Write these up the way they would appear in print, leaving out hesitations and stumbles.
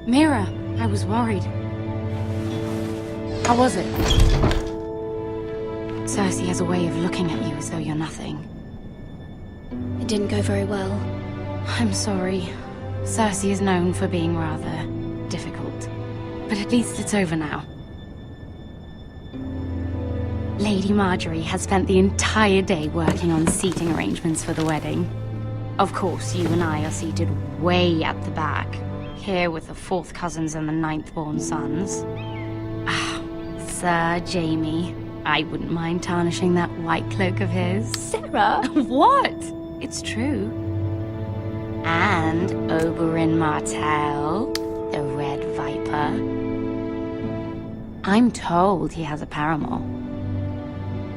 Mira, I was worried. How was it? Cersei has a way of looking at you as though you're nothing. It didn't go very well. I'm sorry. Cersei is known for being rather difficult. But at least it's over now. Lady Margaery has spent the entire day working on seating arrangements for the wedding. Of course, you and I are seated way at the back, here with the 4th cousins and the 9th-born sons. Ah, Sir Jaime. I wouldn't mind tarnishing that white cloak of his. Sarah! What? It's true. And Oberyn Martell, the Red Viper. I'm told he has a paramour,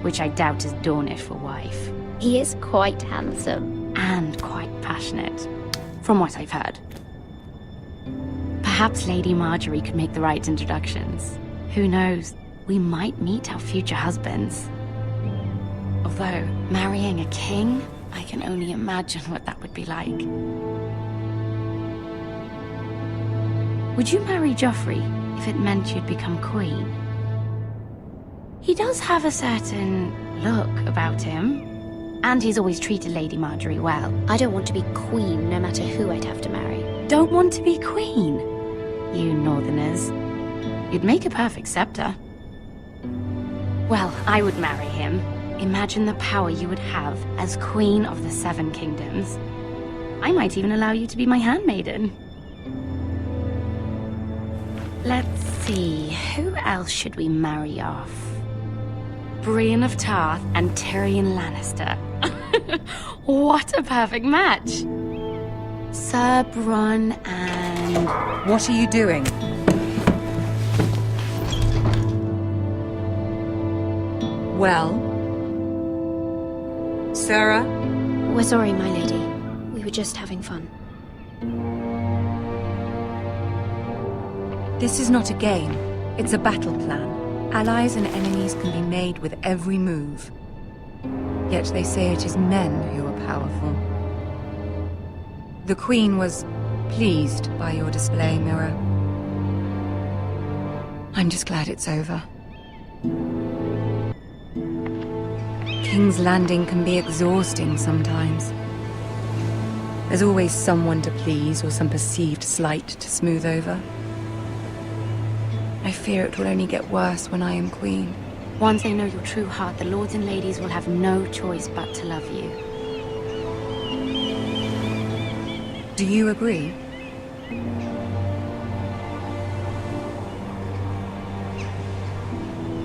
which I doubt is Dornish for wife. He is quite handsome. And quite passionate, from what I've heard. Perhaps Lady Margaery could make the right introductions. Who knows? We might meet our future husbands. Although, marrying a king, I can only imagine what that would be like. Would you marry Joffrey if it meant you'd become queen? He does have a certain look about him. And he's always treated Lady Margaery well. I don't want to be queen, no matter who I'd have to marry. Don't want to be queen? You northerners. You'd make a perfect scepter. Well, I would marry him. Imagine the power you would have as Queen of the 7 Kingdoms. I might even allow you to be my handmaiden. Let's see, who else should we marry off? Brienne of Tarth and Tyrion Lannister. What a perfect match! Sir Bronn and... What are you doing? Well? Sarah? We're sorry, my lady. We were just having fun. This is not a game. It's a battle plan. Allies and enemies can be made with every move. Yet they say it is men who are powerful. The Queen was pleased by your display, Mira. I'm just glad it's over. King's Landing can be exhausting sometimes. There's always someone to please or some perceived slight to smooth over. I fear it will only get worse when I am queen. Once they know your true heart, the lords and ladies will have no choice but to love you. Do you agree?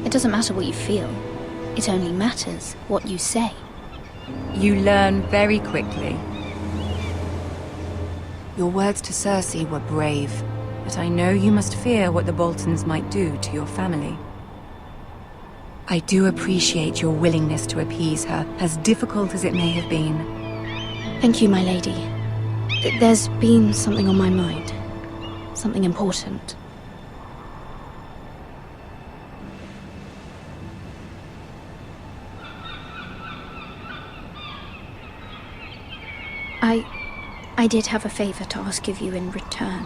It doesn't matter what you feel. It only matters what you say. You learn very quickly. Your words to Cersei were brave, but I know you must fear what the Boltons might do to your family. I do appreciate your willingness to appease her, as difficult as it may have been. Thank you, my lady. There's been something on my mind. Something important. I did have a favor to ask of you in return.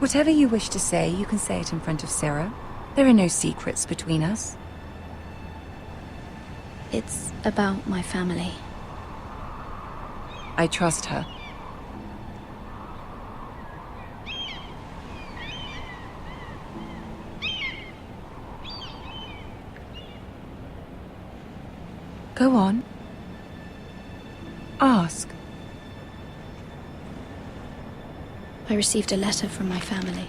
Whatever you wish to say, you can say it in front of Sarah. There are no secrets between us. It's about my family. I trust her. Go on. Ask. I received a letter from my family.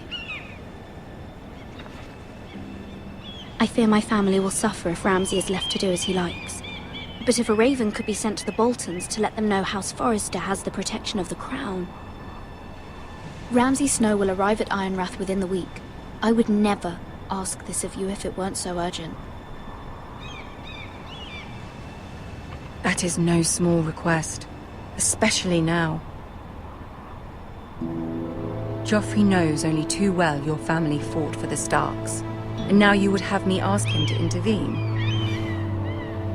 I fear my family will suffer if Ramsay is left to do as he likes. But if a raven could be sent to the Boltons to let them know House Forrester has the protection of the crown. Ramsay Snow will arrive at Ironrath within the week. I would never ask this of you if it weren't so urgent. That is no small request, especially now. Joffrey knows only too well your family fought for the Starks, and now you would have me ask him to intervene.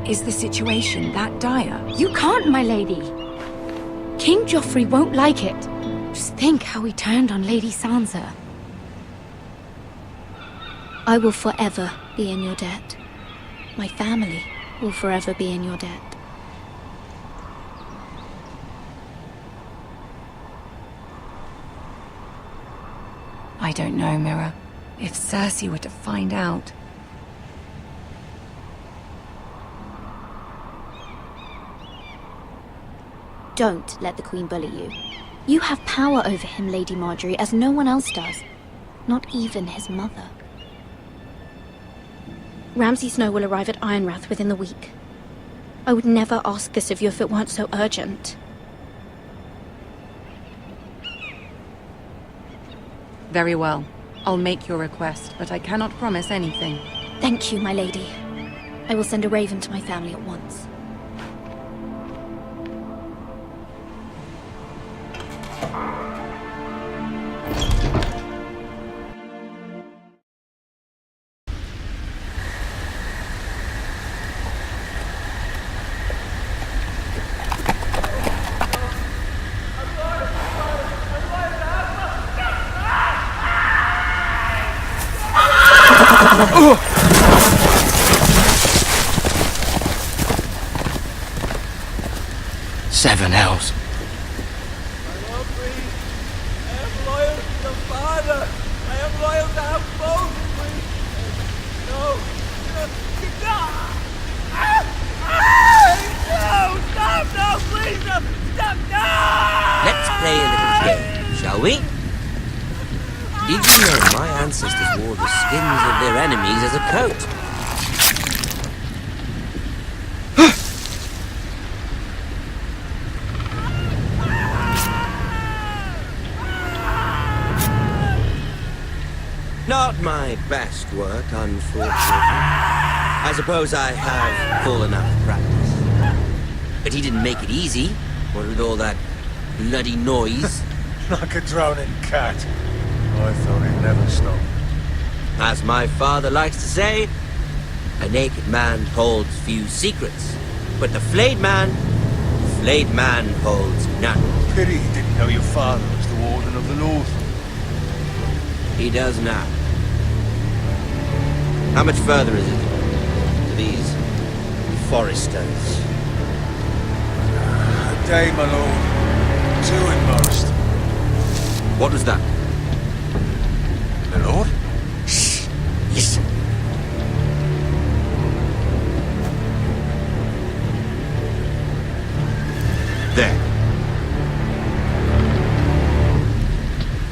Is the situation that dire? You can't, my lady! King Joffrey won't like it. Just think how he turned on Lady Sansa. I will forever be in your debt. My family will forever be in your debt. I don't know, Mira. If Cersei were to find out... Don't let the Queen bully you. You have power over him, Lady Marjorie, as no one else does. Not even his mother. Ramsay Snow will arrive at Ironrath within the week. I would never ask this of you if it weren't so urgent. Very well. I'll make your request, but I cannot promise anything. Thank you, my lady. I will send a raven to my family at once. Seven hells. I love me. I am loyal to your father. I am loyal to our both, please. No. No, stop, no, please, no, stop, no! Let's play a little game, shall we? Did you know my ancestors wore the skins of their enemies as a coat? Not my best work, unfortunately. I suppose I have full enough practice. But he didn't make it easy, what with all that bloody noise. Like a droning cat. I thought he'd never stop. As my father likes to say, a naked man holds few secrets, but the flayed man holds none. Pity he didn't know your father was the Warden of the North. He does now. How much further is it to these foresters? A day, my lord. 2 at most. What was that? My lord? Shh! Listen. There.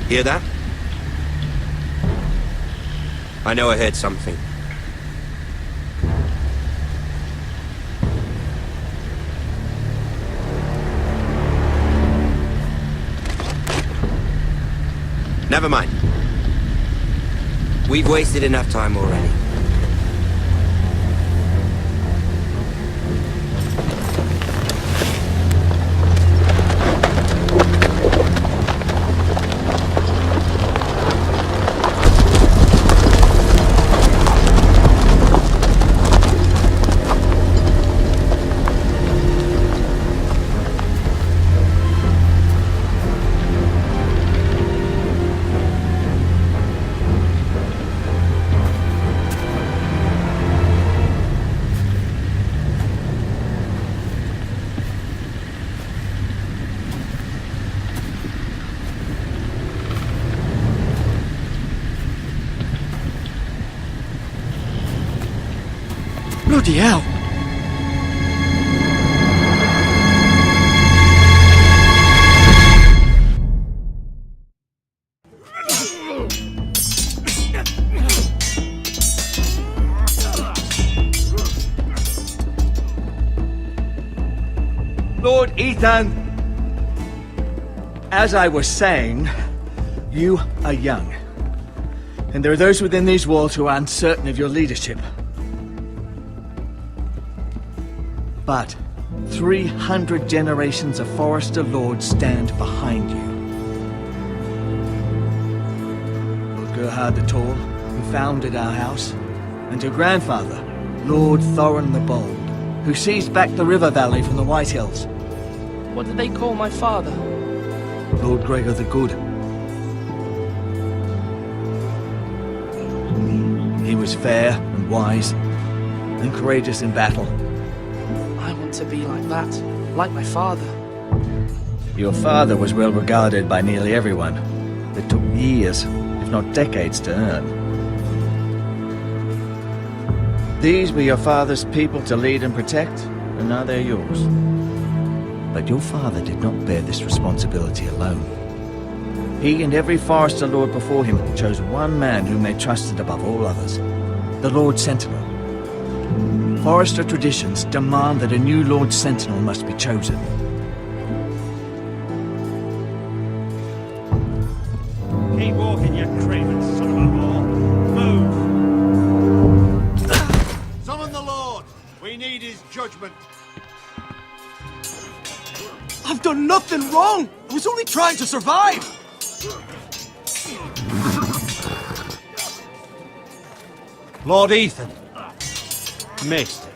Hear that? I know I heard something. Never mind. We've wasted enough time already. Bloody hell! Lord Ethan, as I was saying, you are young. And there are those within these walls who are uncertain of your leadership. But 300 generations of Forester Lords stand behind you. Lord Gerhard the Tall, who founded our house, and your grandfather, Lord Thorin the Bold, who seized back the river valley from the White Hills. What did they call my father? Lord Gregor the Good. He was fair and wise and courageous in battle. I want to be like that, like my father. Your father was well regarded by nearly everyone. It took years, if not decades, to earn. These were your father's people to lead and protect, and now they're yours. But your father did not bear this responsibility alone. He and every Forester Lord before him chose one man whom they trusted above all others, the Lord Sentinel. Forester traditions demand that a new Lord Sentinel must be chosen. Keep walking, you craven son of a whore. Move! Summon the Lord! We need his judgment. I've done nothing wrong! I was only trying to survive! Lord Ethan. Maester.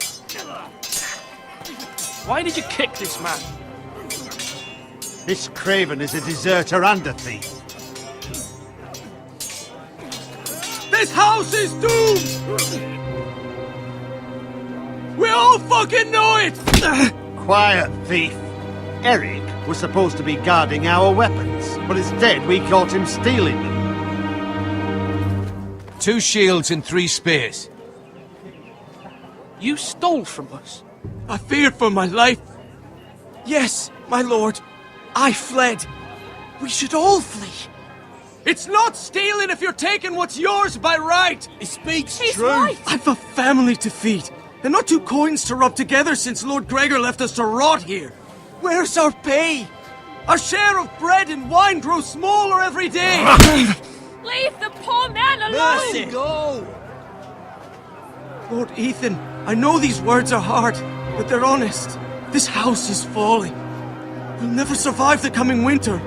Why did you kick this man? This craven is a deserter and a thief. This house is doomed! We all fucking know it! Quiet, thief. Eric was supposed to be guarding our weapons, but instead we caught him stealing them. 2 shields and 3 spears. You stole from us. I feared for my life. Yes, my lord. I fled. We should all flee. It's not stealing if you're taking what's yours by right. He speaks He's true. right. I've a family to feed, and not 2 coins to rub together since Lord Gregor left us to rot here. Where's our pay? Our share of bread and wine grows smaller every day. Leave the poor man alone! Mercy. Go! Lord Ethan, I know these words are hard, but they're honest. This house is falling. We'll never survive the coming winter.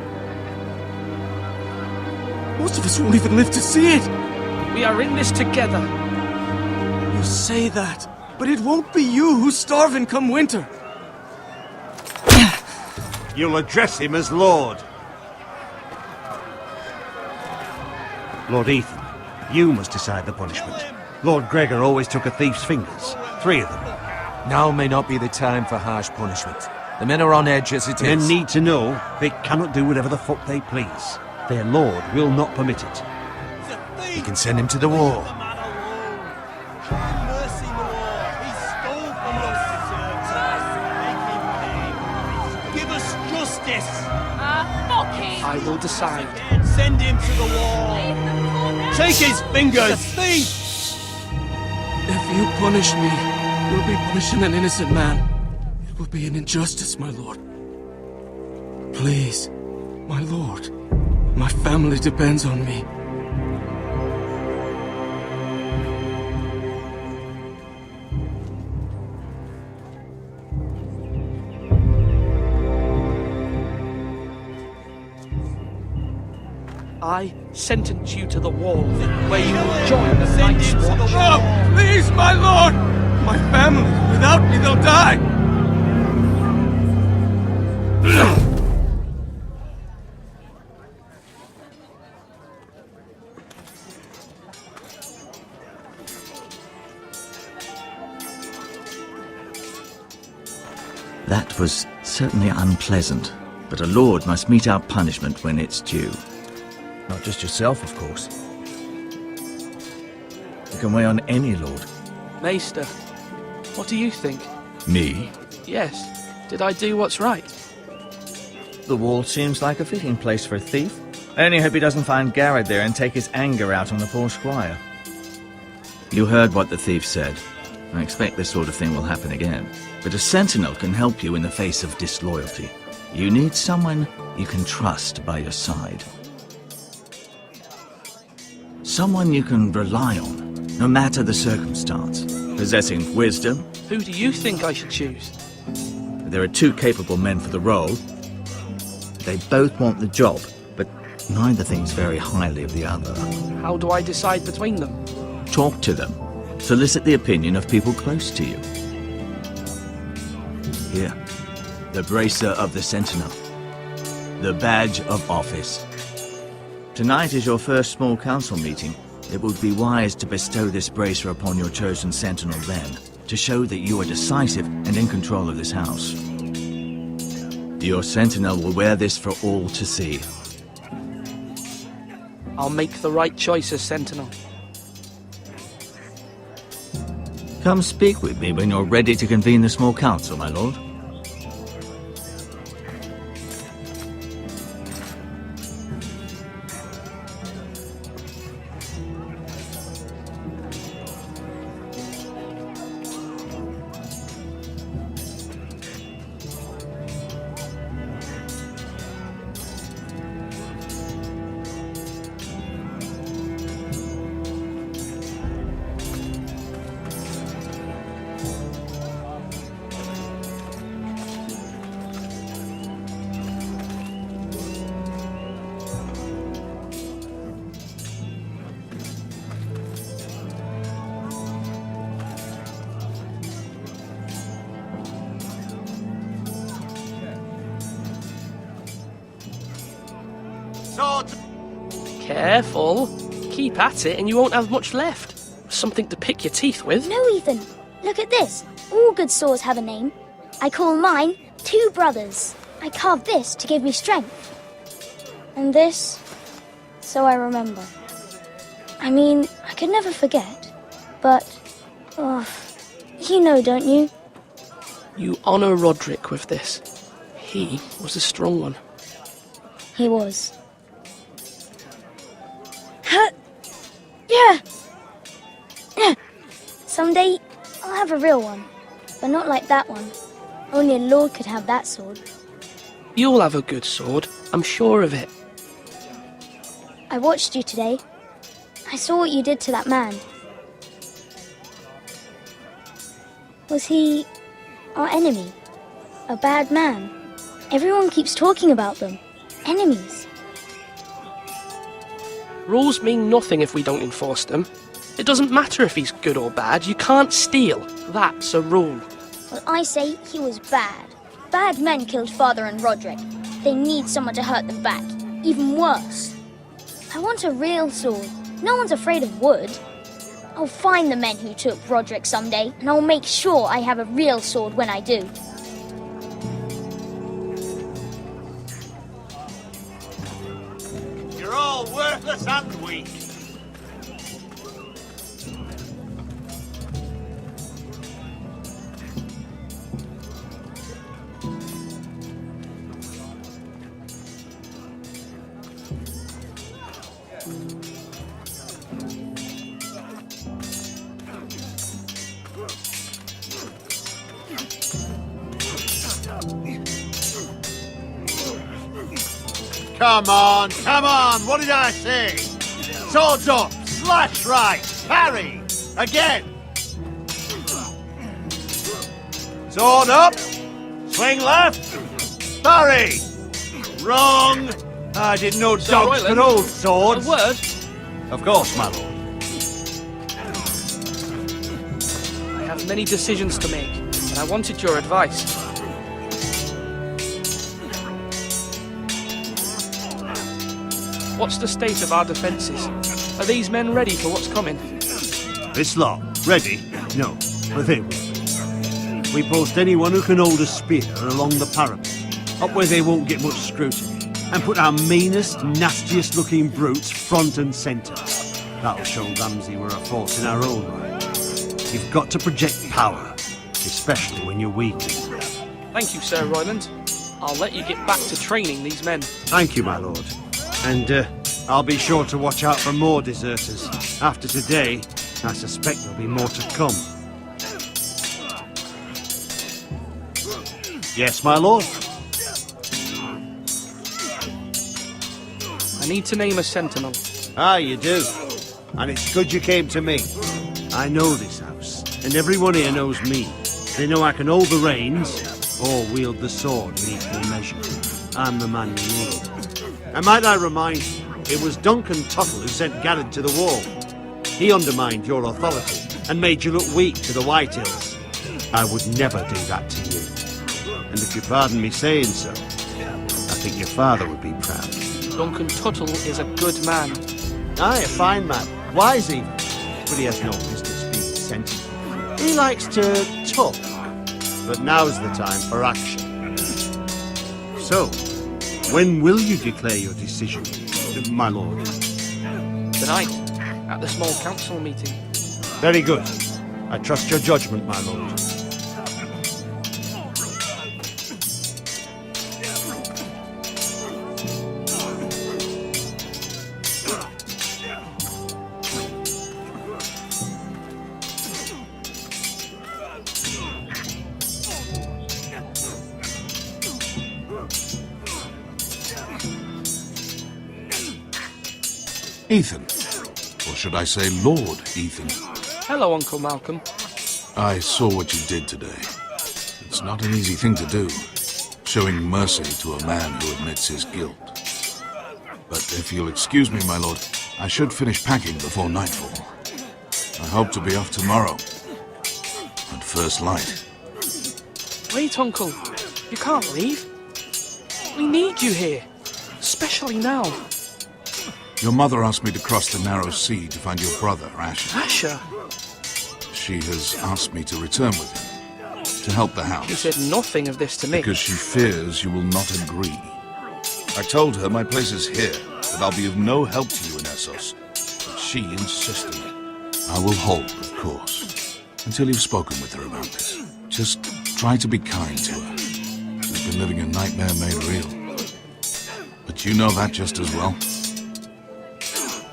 Most of us won't even live to see it. We are in this together. You say that, but it won't be you who's starving come winter. You'll address him as Lord. Lord Ethan, you must decide the punishment. Lord Gregor always took a thief's fingers. 3 of them. Now may not be the time for harsh punishment. The men are on edge as it Men is. need to know they cannot do whatever the fuck they please. Their lord will not permit it. You can send him to the wall. Give us justice! I will decide. Send him to the wall! Take his fingers! Thief! If you punish me, you'll be punishing an innocent man. It will be an injustice, my lord. Please, my lord. My family depends on me. I sentence you to the wall, where you will join the Night's Watch. No! Please, my lord! My family, without me, they'll die! That was certainly unpleasant, but a lord must mete out punishment when it's due. Not just yourself, of course. You can weigh on any lord. Maester, what do you think? Me? Yes. Did I do what's right? The wall seems like a fitting place for a thief. I only hope he doesn't find Garrett there and take his anger out on the poor squire. You heard what the thief said. I expect this sort of thing will happen again. But a sentinel can help you in the face of disloyalty. You need someone you can trust by your side. Someone you can rely on, no matter the circumstance. Possessing wisdom. Who do you think I should choose? There are 2 capable men for the role. They both want the job, but neither thinks very highly of the other. How do I decide between them? Talk to them. Solicit the opinion of people close to you. Here, The Bracer of the Sentinel. The Badge of Office. Tonight is your first small council meeting. It would be wise to bestow this bracer upon your chosen sentinel then, to show that you are decisive and in control of this house. Your sentinel will wear this for all to see. I'll make the right choice as Sentinel. Come speak with me when you're ready to convene the small council, my lord. Swords! Careful. Keep at it and you won't have much left. Something to pick your teeth with. No, Ethan. Look at this. All good swords have a name. I call mine Two Brothers. I carved this to give me strength. And this, so I remember. I mean, I could never forget. But, you know, don't you? You honor Roderick with this. He was a strong one. He was. Yeah. Someday, I'll have a real one. But not like that one. Only a lord could have that sword. You'll have a good sword. I'm sure of it. I watched you today. I saw what you did to that man. Was he our enemy? A bad man? Everyone keeps talking about them. Enemies. Rules mean nothing if we don't enforce them. It doesn't matter if he's good or bad. You can't steal. That's a rule. Well, I say he was bad. Bad men killed Father and Roderick. They need someone to hurt them back. Even worse. I want a real sword. No one's afraid of wood. I'll find the men who took Roderick someday, and I'll make sure I have a real sword when I do. You're all worthless and weak. Come on, what did I say? Swords up, slash right, parry, again. Sword up, swing left, parry. Wrong. I didn't know dogs could hold swords. A word? Of course, my lord. I have many decisions to make, and I wanted your advice. What's the state of our defences? Are these men ready for what's coming? This lot, ready? No, but they will. We post anyone who can hold a spear along the parapet, up where they won't get much scrutiny, and put our meanest, nastiest looking brutes front and centre. That'll show Ramsay we're a force in our own right. You've got to project power, especially when you're weak. Thank you, Sir Royland. I'll let you get back to training these men. Thank you, my lord. And I'll be sure to watch out for more deserters. After today, I suspect there'll be more to come. Yes, my lord? I need to name a sentinel. Ah, you do. And it's good you came to me. I know this house, and everyone here knows me. They know I can hold the reins, or wield the sword in equal measure. I'm the man you need. And might I remind you, it was Duncan Tuttle who sent Garrett to the wall. He undermined your authority and made you look weak to the White Hills. I would never do that to you. And if you pardon me saying so, I think your father would be proud. Duncan Tuttle is a good man. Aye, a fine man. Wise even. But he has no business being sensible. He likes to talk. But now's the time for action. So, when will you declare your decision, my lord? Tonight, at the small council meeting. Very good. I trust your judgment, my lord. Ethan. Or should I say Lord Ethan? Hello, Uncle Malcolm. I saw what you did today. It's not an easy thing to do, showing mercy to a man who admits his guilt. But if you'll excuse me, my lord, I should finish packing before nightfall. I hope to be off tomorrow. At first light. Wait, Uncle. You can't leave. We need you here. Especially now. Your mother asked me to cross the narrow sea to find your brother, Asher. Asher? She has asked me to return with him, to help the house. You said nothing of this to me. Because she fears you will not agree. I told her my place is here, that I'll be of no help to you in Essos. But she insisted. I will hold, of course, until you've spoken with her about this. Just try to be kind to her. She's been living a nightmare made real. But you know that just as well.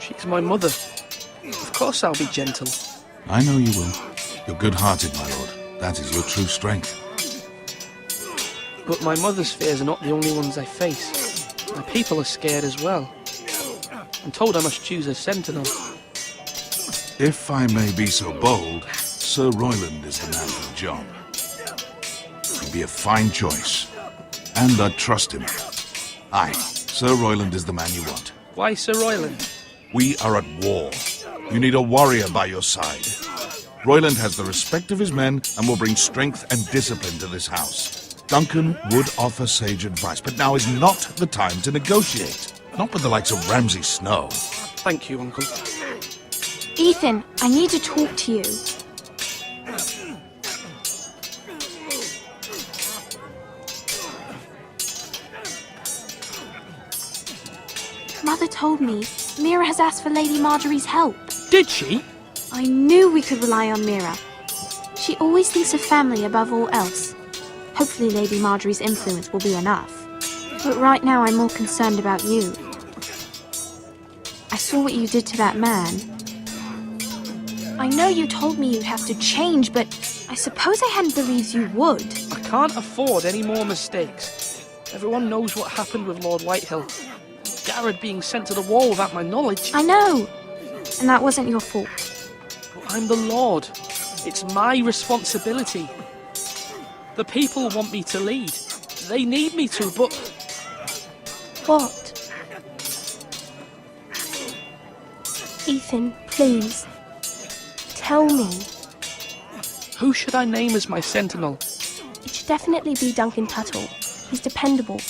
She's my mother. Of course I'll be gentle. I know you will. You're good-hearted, my lord. That is your true strength. But my mother's fears are not the only ones I face. My people are scared as well. I'm told I must choose a sentinel. If I may be so bold, Sir Royland is the man for the job. He'd be a fine choice. And I'd trust him. Aye, Sir Royland is the man you want. Why Sir Royland? We are at war. You need a warrior by your side. Royland has the respect of his men and will bring strength and discipline to this house. Duncan would offer sage advice, but now is not the time to negotiate. Not with the likes of Ramsay Snow. Thank you, Uncle. Ethan, I need to talk to you. Mother told me Mira has asked for Lady Marjorie's help. Did she? I knew we could rely on Mira. She always thinks of family above all else. Hopefully Lady Marjorie's influence will be enough. But right now I'm more concerned about you. I saw what you did to that man. I know you told me you'd have to change, but I suppose I hadn't believed you would. I can't afford any more mistakes. Everyone knows what happened with Lord Whitehill. Garrett being sent to the wall without my knowledge. I know. And that wasn't your fault. But I'm the Lord. It's my responsibility. The people want me to lead. They need me to, but... What? Ethan, please. Tell me. Who should I name as my sentinel? It should definitely be Duncan Tuttle. He's dependable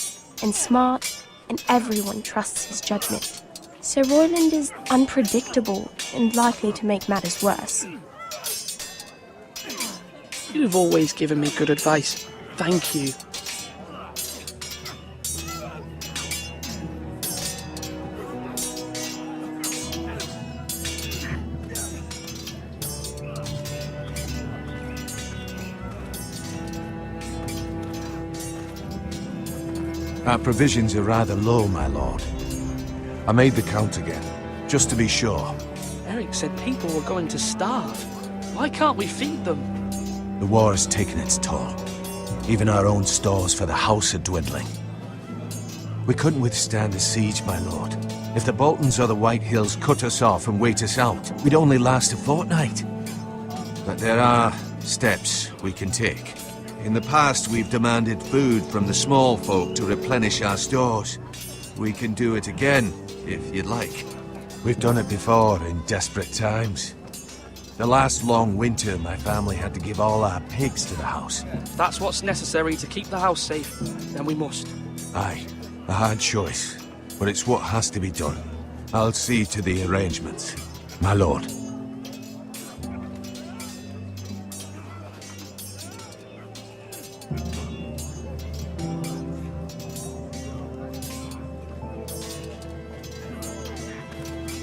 and smart, and everyone trusts his judgment. Sir Royland is unpredictable and likely to make matters worse. You've always given me good advice. Thank you. Our provisions are rather low, my lord. I made the count again, just to be sure. Eric said people were going to starve. Why can't we feed them? The war has taken its toll. Even our own stores for the house are dwindling. We couldn't withstand the siege, my lord. If the Boltons or the Whitehills cut us off and wait us out, we'd only last a fortnight. But there are steps we can take. In the past, we've demanded food from the small folk to replenish our stores. We can do it again, if you'd like. We've done it before in desperate times. The last long winter, my family had to give all our pigs to the house. If that's what's necessary to keep the house safe, then we must. Aye, a hard choice, but it's what has to be done. I'll see to the arrangements, my lord.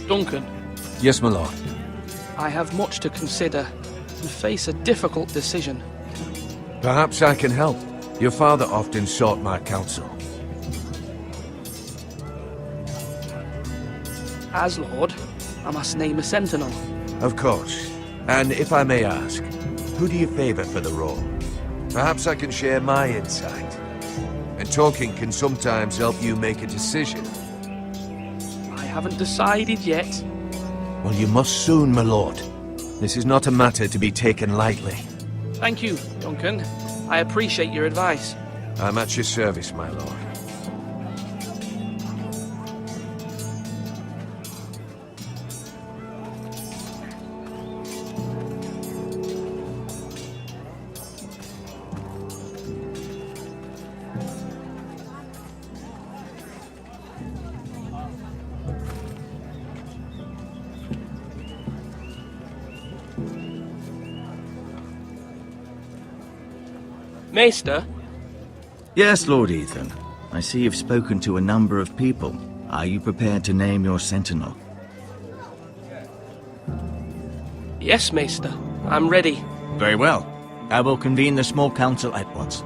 Duncan, Yes, my lord. I have much to consider and face a difficult decision. Perhaps I can help. Your father often sought my counsel. As Lord, I must name a sentinel. Of course. And if I may ask, who do you favor for the role? Perhaps I can share my insight. And talking can sometimes help you make a decision. I haven't decided yet. Well, you must soon, my lord. This is not a matter to be taken lightly. Thank you, Duncan. I appreciate your advice. I'm at your service, my lord. Maester? Yes, Lord Ethan. I see you've spoken to a number of people. Are you prepared to name your sentinel? Yes, Maester. I'm ready. Very well. I will convene the small council at once.